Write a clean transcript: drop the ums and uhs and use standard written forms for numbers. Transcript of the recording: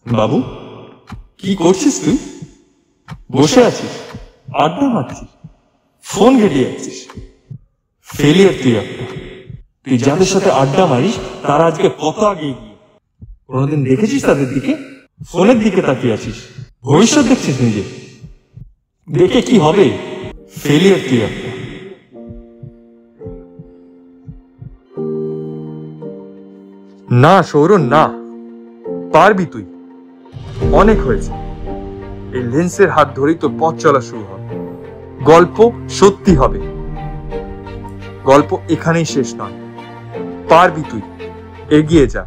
বাবু, কি করছিস তুই? বসে আছিস, আড্ডা মারছিস, ফোন ঘেটিয়ে যাচ্ছিস। ফেলিয়ার তুই একটা। তুই যাদের সাথে আড্ডা মারিস তারা আজকে কত আগে এগিয়ে। কোনোদিন দেখেছিস তাদের দিকে? ফোনের দিকে তাকিয়ে আছিস। ভবিষ্যৎ দেখছিস নিজে। দেখে কি হবে? ফেলিয়ার তুই একটা। না সৌরভ, না, পারবি তুই। অনেক হয়েছে। এই লেন্সের হাত ধরেই তোর পথ চলা শুরু হবে। গল্প সত্যি হবে। গল্প এখানেই শেষ নয়। পারবি তুই, এগিয়ে যা।